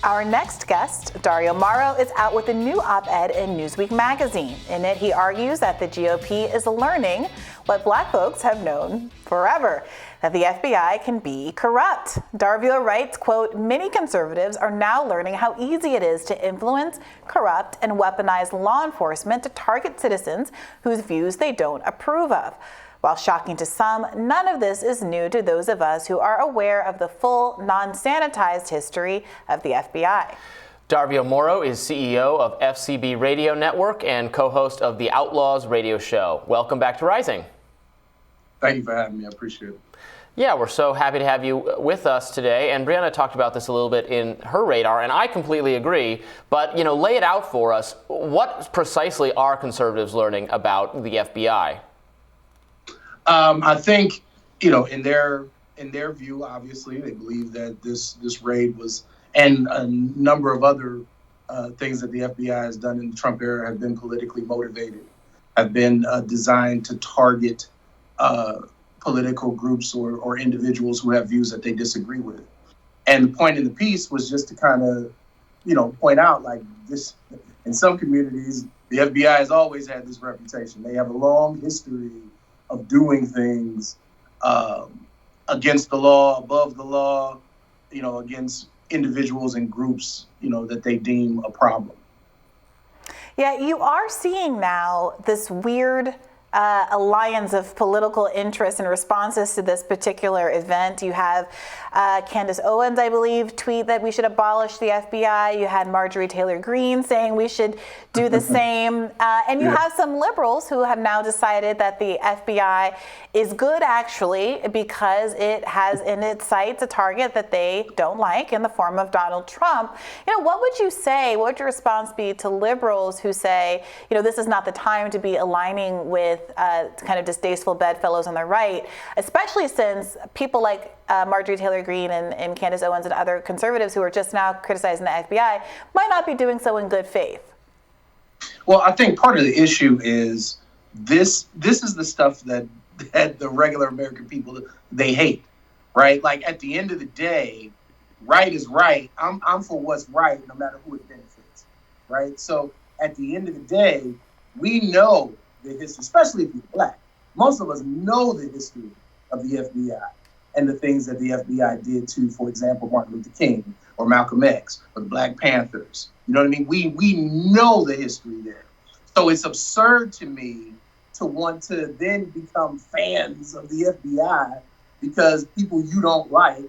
Our next guest, Darvio Morrow, is out with a new op-ed in Newsweek magazine. In it, he argues that the GOP is learning what Black folks have known forever, that the FBI can be corrupt. Darvio writes, quote, many conservatives are now learning how easy it is to influence, corrupt, and weaponize law enforcement to target citizens whose views they don't approve of. While shocking to some, none of this is new to those of us who are aware of the full, non-sanitized history of the FBI. Darvio Morrow is CEO of FCB Radio Network and co-host of the Outlaws radio show. Welcome back to Rising. Thank you for having me. I appreciate it. Yeah, we're so happy to have you with us today. And Brianna talked about this a little bit in her radar, and I completely agree. But, lay it out for us. What precisely are conservatives learning about the FBI? I think, in their view, obviously, they believe that this raid was, and a number of other things that the FBI has done in the Trump era have been politically motivated, have been designed to target political groups or individuals who have views that they disagree with. And the point in the piece was just to kind of, point out like this, in some communities, the FBI has always had this reputation. They have a long history of doing things against the law, above the law, against individuals and groups, that they deem a problem. Yeah, you are seeing now this weird alliance of political interests and responses to this particular event. You have Candace Owens, I believe, tweet that we should abolish the FBI. You had Marjorie Taylor Greene saying we should do the same. And you have some liberals who have now decided that the FBI is good, actually, because it has in its sights a target that they don't like in the form of Donald Trump. What would you say, what would your response be to liberals who say, this is not the time to be aligning with kind of distasteful bedfellows on the right, especially since people like Marjorie Taylor Greene and Candace Owens and other conservatives who are just now criticizing the FBI might not be doing so in good faith? Well, I think part of the issue is this is the stuff that the regular American people, they hate, right? Like at the end of the day, right is right. I'm for what's right, no matter who it benefits, right? So at the end of the day, we know the history, especially if you're Black. Most of us know the history of the FBI and the things that the FBI did to, for example, Martin Luther King or Malcolm X or the Black Panthers. You know what I mean? We know the history there. So it's absurd to me to want to then become fans of the FBI because people you don't like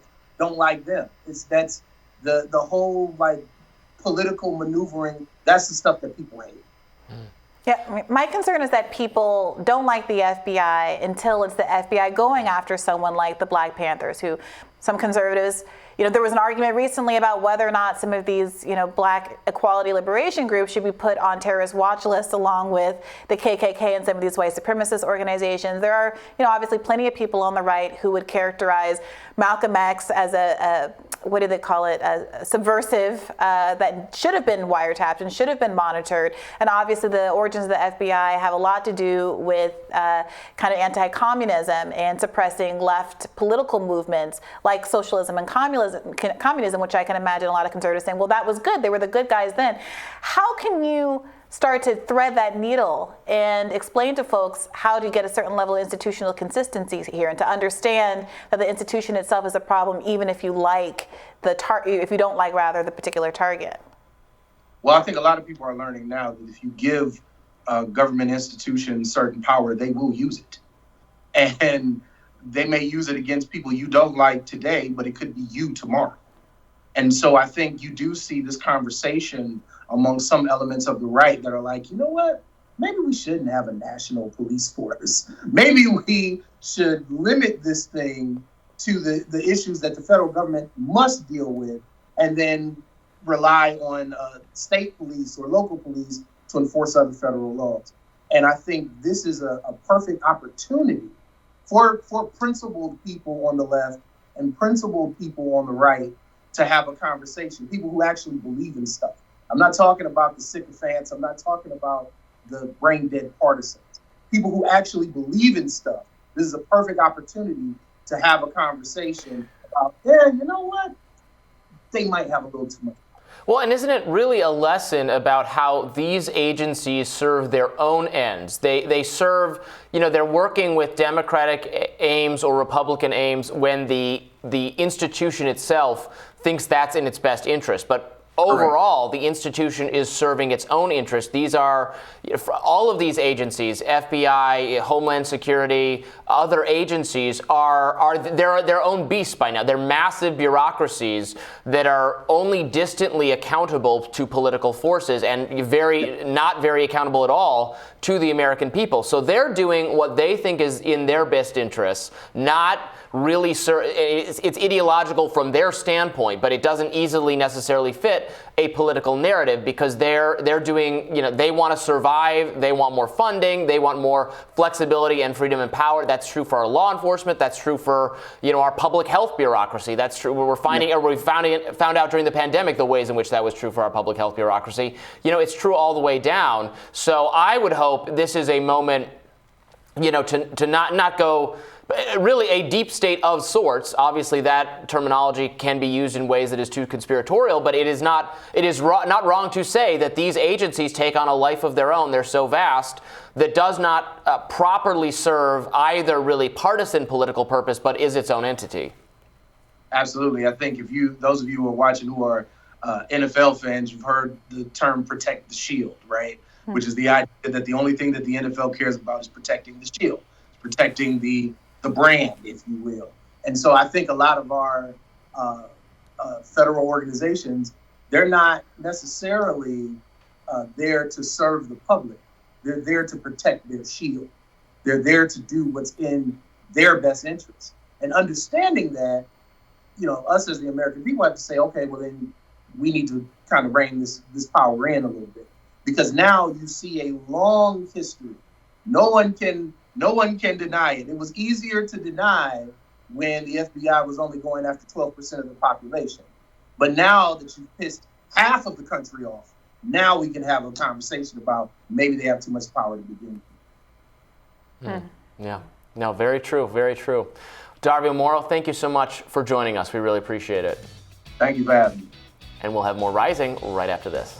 them. That's the whole like political maneuvering. That's the stuff that people hate. Yeah, my concern is that people don't like the FBI until it's the FBI going after someone like the Black Panthers, who some conservatives, there was an argument recently about whether or not some of these, Black equality liberation groups should be put on terrorist watch lists along with the KKK and some of these white supremacist organizations. There are, obviously plenty of people on the right who would characterize Malcolm X as a what do they call it, a subversive that should have been wiretapped and should have been monitored. And obviously the origins of the FBI have a lot to do with kind of anti-communism and suppressing left political movements like socialism and communism, which I can imagine a lot of conservatives saying, well, that was good. They were the good guys then. How can you start to thread that needle and explain to folks how to get a certain level of institutional consistency here and to understand that the institution itself is a problem, even if you like if you don't like the particular target? Well, I think a lot of people are learning now that if you give government institutions certain power, they will use it. And they may use it against people you don't like today, but it could be you tomorrow. And so I think you do see this conversation among some elements of the right that are like, you know what, maybe we shouldn't have a national police force. Maybe we should limit this thing to the issues that the federal government must deal with and then rely on state police or local police to enforce other federal laws. And I think this is a perfect opportunity for principled people on the left and principled people on the right to have a conversation, people who actually believe in stuff. I'm not talking about the sycophants. I'm not talking about the brain-dead partisans. People who actually believe in stuff. This is a perfect opportunity to have a conversation about, you know what? They might have a little too much. Well, and isn't it really a lesson about how these agencies serve their own ends? They serve, they're working with Democratic aims or Republican aims when the institution itself thinks that's in its best interest. But overall, the institution is serving its own interest. These are, all of these agencies, FBI, Homeland Security, other agencies are their own beasts by now. They're massive bureaucracies that are only distantly accountable to political forces and not very accountable at all to the American people. So they're doing what they think is in their best interests, not really, it's ideological from their standpoint, but it doesn't easily necessarily fit a political narrative because they're doing, they want to survive, they want more funding, they want more flexibility and freedom and power. That's true for our law enforcement. That's true for, our public health bureaucracy. That's true. We found out during the pandemic the ways in which that was true for our public health bureaucracy. It's true all the way down. So I would hope this is a moment, to not go. Really a deep state of sorts. Obviously, that terminology can be used in ways that is too conspiratorial, but it is not wrong to say that these agencies take on a life of their own. They're so vast that does not properly serve either really partisan political purpose, but is its own entity. Absolutely. I think those of you who are watching who are NFL fans, you've heard the term protect the shield, right? Which is the idea that the only thing that the NFL cares about is protecting the shield, protecting the brand, if you will. And so I think a lot of our federal organizations, they're not necessarily there to serve the public. They're there to protect their shield. They're there to do what's in their best interest. And understanding that, us as the American people have to say, okay, well then we need to kind of rein this power in a little bit. Because now you see a long history. No one can deny it. It was easier to deny when the FBI was only going after 12% of the population. But now that you've pissed half of the country off, now we can have a conversation about maybe they have too much power to begin with. Yeah. No, very true. Very true. Darvio Morrow, thank you so much for joining us. We really appreciate it. Thank you for having me. And we'll have more Rising right after this.